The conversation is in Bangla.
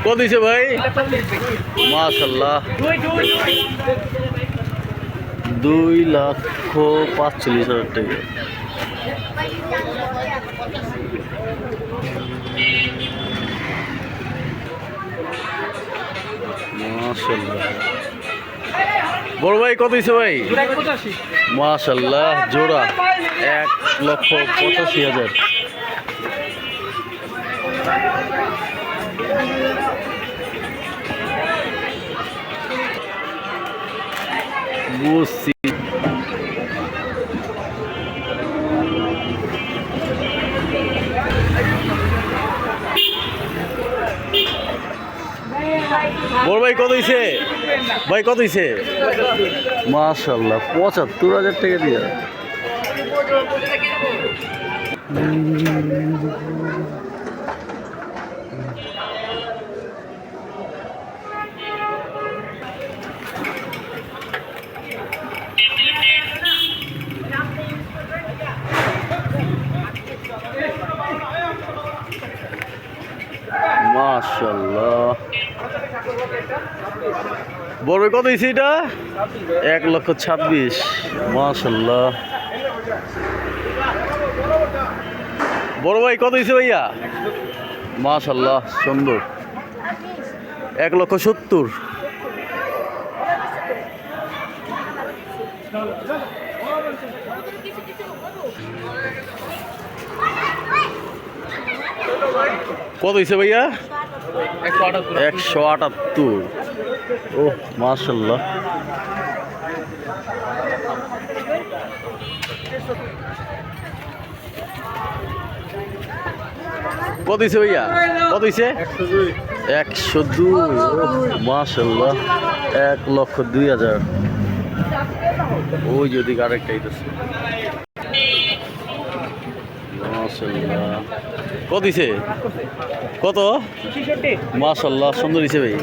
কত দিছে ভাই? মাশাআল্লাহ 2,45,000 টাকা। মাশাআল্লাহ। বড় ভাই কত দিছে ভাই? মাশাআল্লাহ জোড়া 1,85,000। বুঝছি। বড় ভাই কত হইছে? ভাই কত হইছে? মাশাআল্লাহ 75,000 টাকা দিয়া। মাশাআল্লাহ। বড় কত হয়েছে এটা? 1,26,000। মাশাআল্লাহ। বড় ভাই কত হয়েছে ভাইয়া? মাশাআল্লাহ সুন্দর 1,70,000। কত হয়েছে ভাইয়া? 178। ও মাশাআল্লাহ। কত হয়েছে ভাইয়া? কত হয়েছে? 102। মাশাআল্লাহ 1,02,000। ওই যদি আরেকটা আইতেছে। মাশাআল্লাহ। কত দিছে? কত? মাশাআল্লাহ সুন্দর দিছে ভাই।